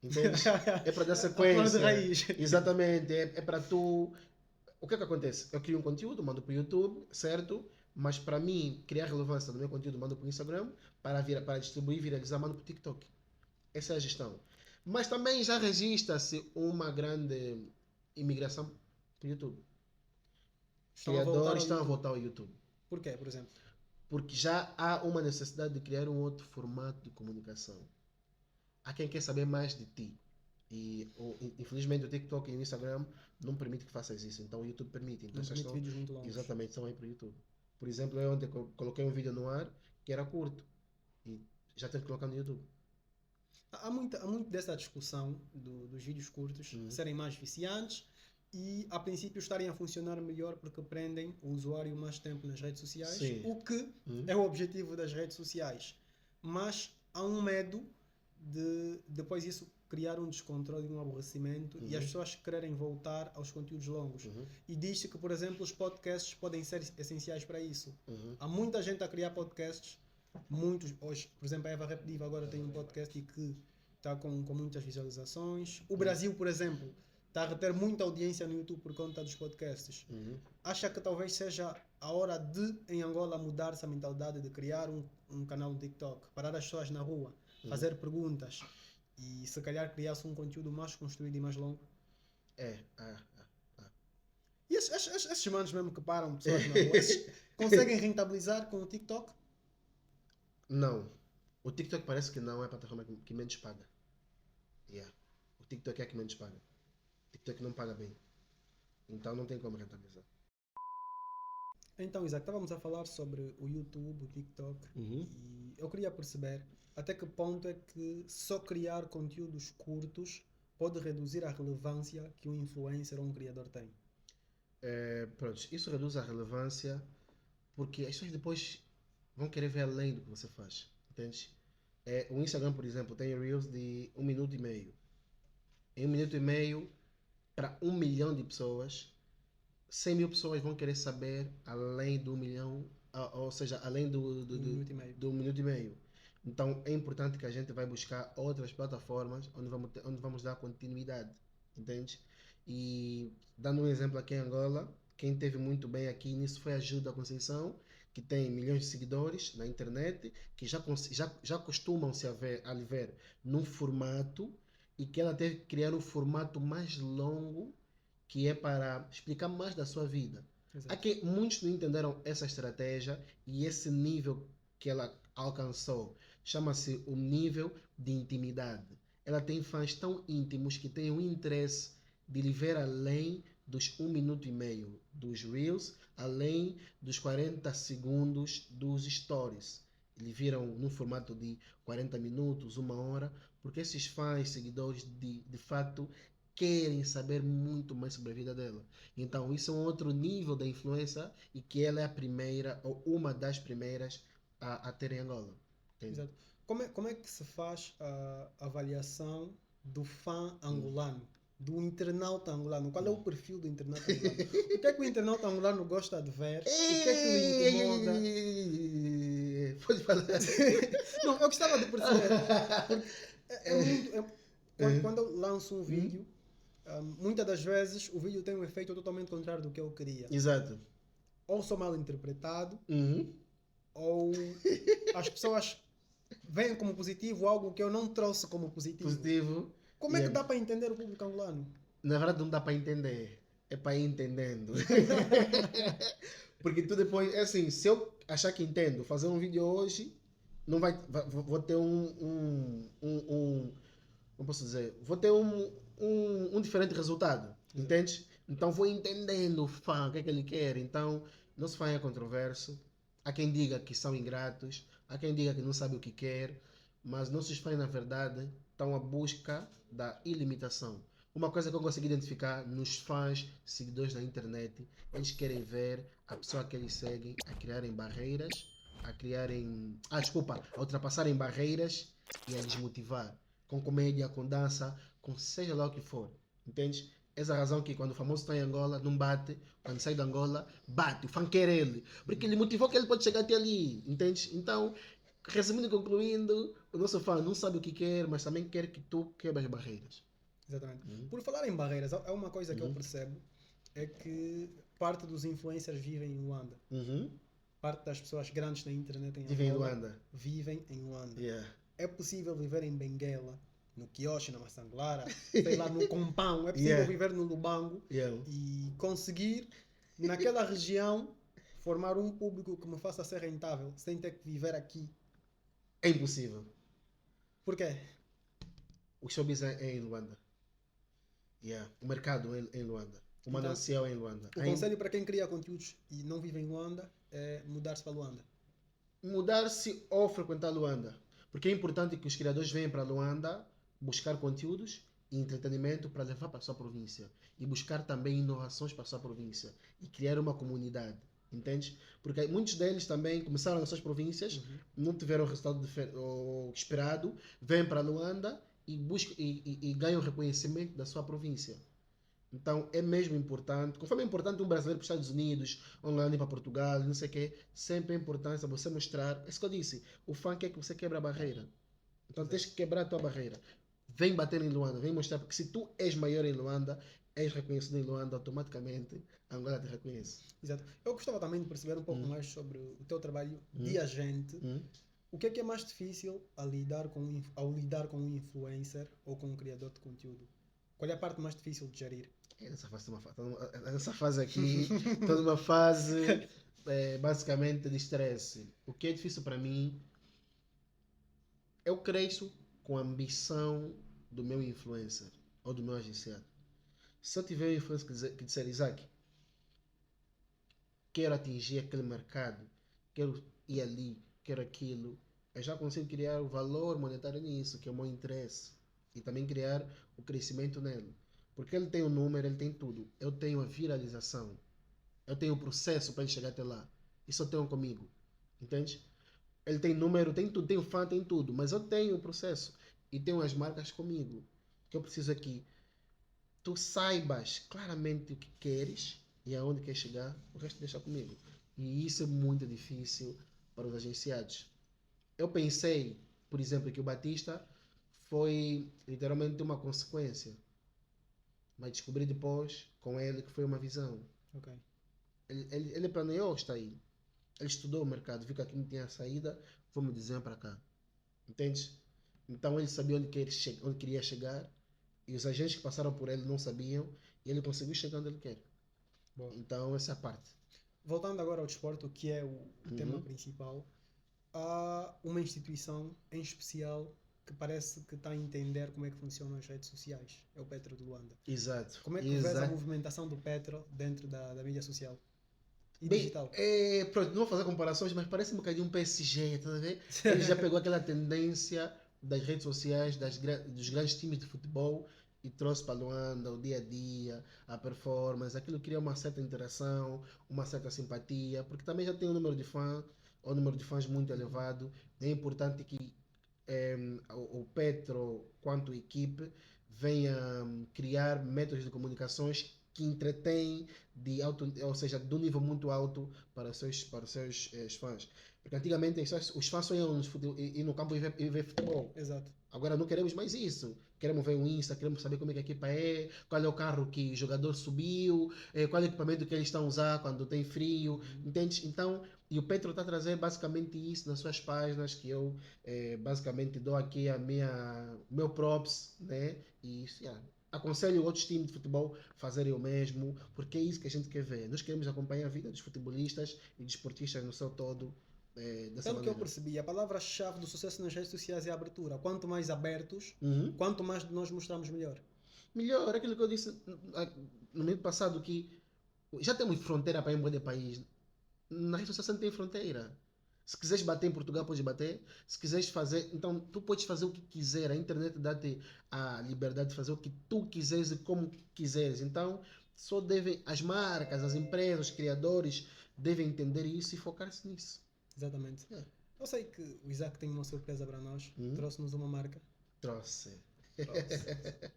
Entende? É para dar A sequência. flor de raiz. Exatamente. É para tu... O que é que acontece? Eu crio um conteúdo, mando para o YouTube, certo? Mas para mim, criar relevância no meu conteúdo, mando para o Instagram. Para distribuir, viralizar, mando para o TikTok. Essa é a gestão. Mas também já registra-se uma grande imigração para o YouTube. Criadores estão a voltar ao YouTube. Por quê, por exemplo? Porque já há uma necessidade de criar um outro formato de comunicação. Há quem quer saber mais de ti. E infelizmente o TikTok e o Instagram não permitem que faças isso. Então o YouTube permite. Então, não permite vídeos muito longos. Exatamente, estão aí para o YouTube. Por exemplo, eu ontem coloquei um vídeo no ar que era curto. E já tenho que colocar no YouTube. Há muito dessa discussão dos vídeos curtos serem mais viciantes e a princípio estarem a funcionar melhor porque prendem o usuário mais tempo nas redes sociais, Sim. o que é o objetivo das redes sociais. Mas há um medo de depois isso criar um descontrole e um aborrecimento e as pessoas quererem voltar aos conteúdos longos. E diz-se que, por exemplo, os podcasts podem ser essenciais para isso. Há muita gente a criar podcasts. Muitos, hoje, por exemplo, a Eva Repediva agora tem um podcast e que está com muitas visualizações. O Brasil, por exemplo, está a reter muita audiência no YouTube por conta dos podcasts. Acha que talvez seja a hora de, em Angola, mudar essa mentalidade de criar um canal no TikTok, parar as pessoas na rua, fazer perguntas e se calhar criar-se um conteúdo mais construído e mais longo? E esses manos mesmo que param pessoas na rua, conseguem rentabilizar com o TikTok? Não. O TikTok parece que não é a plataforma que menos paga. O TikTok é a que menos paga. O TikTok não paga bem. Então não tem como rentabilizar. Então, Isaac, estávamos a falar sobre o YouTube, o TikTok, e eu queria perceber até que ponto é que só criar conteúdos curtos pode reduzir a relevância que um influencer ou um criador tem. Pronto, isso reduz a relevância porque as pessoas depois vão querer ver além do que você faz, entende? O Instagram, por exemplo, tem Reels de 1 minuto e meio. Em 1 minuto e meio, para 1 milhão de pessoas, 100 mil pessoas vão querer saber além do 1 milhão, ou seja, além do 1 minuto e meio. Então é importante que a gente vai buscar outras plataformas onde vamos dar continuidade, entende? E dando um exemplo aqui em Angola, quem teve muito bem aqui nisso foi a Gilda Conceição, que tem milhões de seguidores na internet, que já costumam se a lhe ver num formato, e que ela teve que criar um formato mais longo, que é para explicar mais da sua vida. Exato. Aqui muitos não entenderam essa estratégia e esse nível que ela alcançou. Chama-se o nível de intimidade. Ela tem fãs tão íntimos que têm o interesse de lhe ver além dos 1 minuto e meio dos Reels, além dos 40 segundos dos Stories. Eles viram num formato de 40 minutos, 1 hora, porque esses fãs, seguidores, de fato, querem saber muito mais sobre a vida dela. Então, isso é um outro nível da influência e que ela é a primeira, ou uma das primeiras, a ter em Angola. Entende? Exato. Como é que se faz a avaliação do fã angolano? Do internauta angolano? Qual é o perfil do internauta angolano? O que é que o internauta angolano gosta de ver? O que é que lhe incomoda? Pode falar. Não, eu gostava de perceber. Quando eu lanço um vídeo, muitas das vezes o vídeo tem um efeito totalmente contrário do que eu queria. Exato. Ou sou mal interpretado, ou as pessoas veem como positivo algo que eu não trouxe como positivo. Como é que dá para entender o público angolano? Na verdade não dá para entender. É para ir entendendo. Porque tu depois, é assim, se eu achar que entendo, fazer um vídeo hoje, não vou ter como posso dizer, vou ter um diferente resultado, entende? Então vou entendendo o fã, o que é que ele quer. Então, nosso fã é controverso. Há quem diga que são ingratos, há quem diga que não sabe o que quer, mas nossos fãs, na verdade, estão à busca da ilimitação. Uma coisa que eu consegui identificar nos fãs, seguidores da internet, eles querem ver a pessoa que eles seguem a criarem barreiras, a ultrapassarem barreiras e a desmotivar. Com comédia, com dança, com seja lá o que for. Entende? Essa é a razão que quando o famoso está em Angola, não bate. Quando sai de Angola, bate. O fã quer ele. Porque ele motivou que ele pode chegar até ali. Entende? Então, resumindo e concluindo, o nosso fã não sabe o que quer, mas também quer que tu quebres as barreiras. Exatamente. Por falar em barreiras, há uma coisa que eu percebo, é que parte dos influencers vivem em Luanda. Parte das pessoas grandes na internet vivem em Luanda. Vivem em Luanda. Yeah. É possível viver em Benguela, no Quioche, na Massanglara, sei lá, no Compão. É possível viver no Lubango e conseguir, naquela região, formar um público que me faça ser rentável, sem ter que viver aqui. É impossível. Por quê? O showbiz é em Luanda. O mercado é em Luanda. O manancial é em Luanda. O conselho para quem cria conteúdos e não vive em Luanda é mudar-se para Luanda. Mudar-se ou frequentar Luanda. Porque é importante que os criadores venham para Luanda buscar conteúdos e entretenimento para levar para a sua província. E buscar também inovações para a sua província. E criar uma comunidade. Entende? Porque muitos deles também começaram nas suas províncias, não tiveram o resultado esperado, vêm para Luanda e ganham reconhecimento da sua província. Então é mesmo importante, conforme é importante um brasileiro para os Estados Unidos, um hollandês para Portugal, não sei o quê, sempre é importante você mostrar, é isso que eu disse, o fã quer que você quebre a barreira. Então tens que quebrar a tua barreira. Vem bater em Luanda, vem mostrar, porque se tu és maior em Luanda, és reconhecido em Luanda, automaticamente Angola te reconhece. Exato. Eu gostava também de perceber um pouco mais sobre o teu trabalho de agente. O que é mais difícil ao lidar com um influencer ou com um criador de conteúdo? Qual é a parte mais difícil de gerir? Nessa fase aqui, toda uma fase basicamente de estresse. O que é difícil para mim, eu cresço com a ambição do meu influencer ou do meu agenciado. Se eu tiver um influencer que disser, Isaac, quero atingir aquele mercado, quero ir ali, quero aquilo, eu já consigo criar o valor monetário nisso, que é o meu interesse, e também criar o crescimento nele. Porque ele tem o número, ele tem tudo. Eu tenho a viralização, eu tenho o processo para ele chegar até lá. Isso eu tenho comigo, entende? Ele tem número, tem tudo, tem o fã, tem tudo, mas eu tenho o processo e tenho as marcas comigo. O que eu preciso aqui, tu saibas claramente o que queres e aonde quer chegar, o resto deixa comigo. E isso é muito difícil para os agenciados. Eu pensei, por exemplo, que o Batista foi literalmente uma consequência, mas descobri depois com ele que foi uma visão. Okay. Ele planeou estar aí. Ele estudou o mercado, viu que aqui não tinha saída, vamos dizer para cá. Entende? Então ele sabia onde queria chegar e os agentes que passaram por ele não sabiam e ele conseguiu chegar onde ele quer. Bom. Então essa é a parte. Voltando agora ao desporto, que é o tema principal, há uma instituição em especial que parece que está a entender como é que funcionam as redes sociais. É o Petro de Luanda. Exato. Como é que vês a movimentação do Petro dentro da mídia social e bem, digital? Pronto, não vou fazer comparações, mas parece um bocadinho um PSG, tá a ver? Ele já pegou aquela tendência das redes sociais, dos grandes times de futebol e trouxe para Luanda o dia a dia, a performance, aquilo cria uma certa interação, uma certa simpatia, porque também já tem um número de fãs muito elevado. É importante que o Petro, quanto equipe, venha criar métodos de comunicações que entretêm ou seja, de um nível muito alto para os seus fãs. Porque antigamente os fãs só iam ir no campo e ver futebol. Exato. Agora não queremos mais isso. Queremos ver o Insta, queremos saber como é que a equipa é, qual é o carro que o jogador subiu, qual é o equipamento que eles estão a usar quando tem frio, entende? Então, e o Petro está a trazer basicamente isso nas suas páginas, que eu basicamente dou aqui meu props, né? E isso, aconselho outros times de futebol a fazerem o mesmo, porque é isso que a gente quer ver. Nós queremos acompanhar a vida dos futebolistas e desportistas no seu todo dessa Pelo que eu maneira. percebi, a palavra-chave do sucesso nas redes sociais é a abertura. Quanto mais abertos, Uhum. quanto mais nós mostramos melhor. Melhor, aquilo que eu disse no mês passado, que já temos fronteira para ir embora do país. Na rede social você não tem fronteira. Se quiseres bater em Portugal, podes bater. Se quiseres fazer, então tu podes fazer o que quiser. A internet dá-te a liberdade de fazer o que tu quiseres e como quiseres. Então, só devem as marcas, as empresas, os criadores devem entender isso e focar-se nisso. Exatamente. É. Eu sei que o Isaac tem uma surpresa para nós. Uhum. Trouxe-nos uma marca. Trouxe. Trouxe.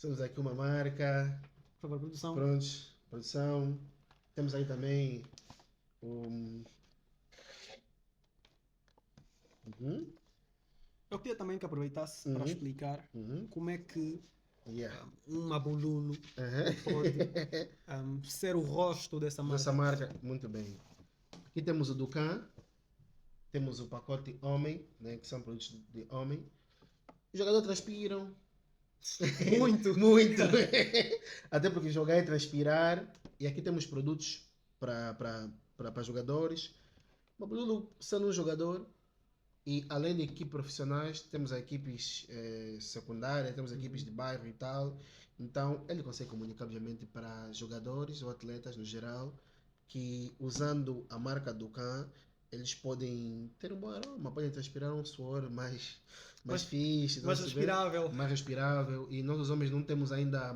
Temos aqui uma marca. Por favor, produção. Prontos, produção. Temos aí também um... Eu queria também que aproveitasse para explicar como é que um Mabululu pode ser o rosto dessa marca. Dessa marca, muito bem. Aqui temos o Ducan, temos o pacote homem, né, que são produtos de homem. Os jogadores transpiram. Muito. Muito. Até porque jogar é transpirar. E aqui temos produtos para jogadores. O Mabululu sendo um jogador. E além de equipes profissionais, temos equipes secundárias, temos equipes de bairro e tal. Então, ele consegue comunicar, obviamente, para jogadores ou atletas no geral, que usando a marca Ducan, eles podem ter um bom aroma, podem transpirar um suor mais fixe, mais respirável. mais respirável. E nós, os homens, não temos ainda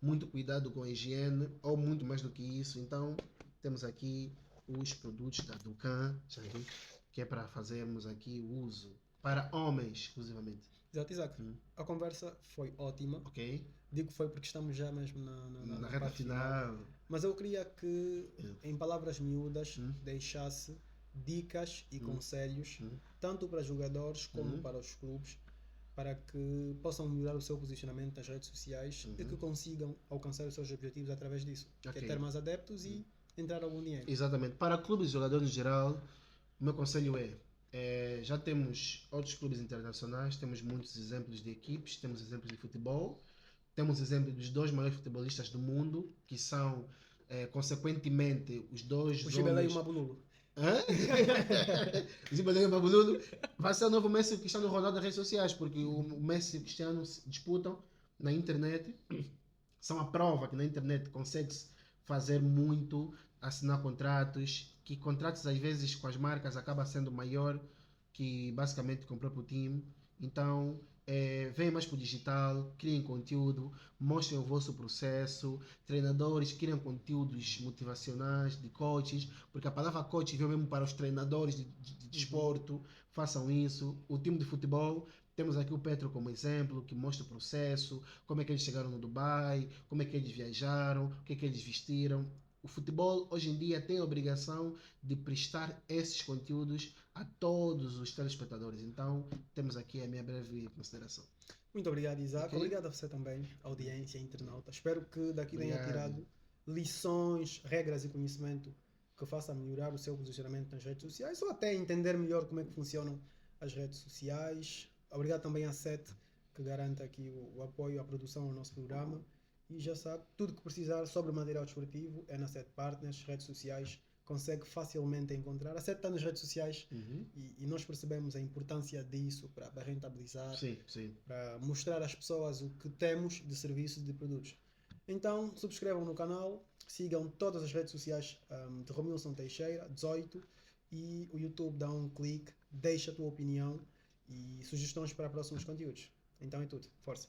muito cuidado com a higiene, ou muito mais do que isso. Então, temos aqui os produtos da Ducan, que é para fazermos aqui o uso para homens exclusivamente. Exato, Isaac. A conversa foi ótima. Ok. Digo que foi porque estamos já mesmo na reta parte final. Mas eu queria que, em palavras miúdas, deixasse dicas e conselhos, tanto para jogadores como para os clubes, para que possam melhorar o seu posicionamento nas redes sociais e que consigam alcançar os seus objetivos através disso. Que é ter mais adeptos e entrar algum dinheiro. Exatamente. Para clubes e jogadores em geral, o meu conselho já temos outros clubes internacionais, temos muitos exemplos de equipes, temos exemplos de futebol, temos exemplos dos 2 maiores futebolistas do mundo, que são, consequentemente, os dois O Gibelé e o Mabululu. O Gibelé e o Mabululu vai ser o novo Messi e o Cristiano Ronaldo nas redes sociais, porque o Messi e o Cristiano se disputam na internet, são a prova que na internet consegue-se fazer muito, assinar contratos, que contratos às vezes com as marcas acaba sendo maior que basicamente com o próprio time. Então, venham mais para o digital, criem conteúdo, mostrem o vosso processo, treinadores criem conteúdos motivacionais, de coaches, porque a palavra coach veio mesmo para os treinadores de desporto, façam isso. O time de futebol, temos aqui o Petro como exemplo, que mostra o processo, como é que eles chegaram no Dubai, como é que eles viajaram, o que é que eles vestiram. O futebol hoje em dia tem a obrigação de prestar esses conteúdos a todos os telespectadores. Então, temos aqui a minha breve consideração. Muito obrigado, Isaac. Okay. Obrigado a você também, audiência, internauta. Espero que daqui tenha tirado lições, regras e conhecimento que façam melhorar o seu posicionamento nas redes sociais ou até entender melhor como é que funcionam as redes sociais. Obrigado também à SET, que garante aqui o apoio à produção ao nosso programa. E já sabe, tudo que precisar sobre material desportivo é na SET Partners, redes sociais, consegue facilmente encontrar. A SET está nas redes sociais e nós percebemos a importância disso para rentabilizar, para mostrar às pessoas o que temos de serviços e de produtos. Então, subscrevam no canal, sigam todas as redes sociais de Romilson Teixeira, 18, e o YouTube, dá um clique, deixa a tua opinião e sugestões para próximos conteúdos. Então é tudo, força!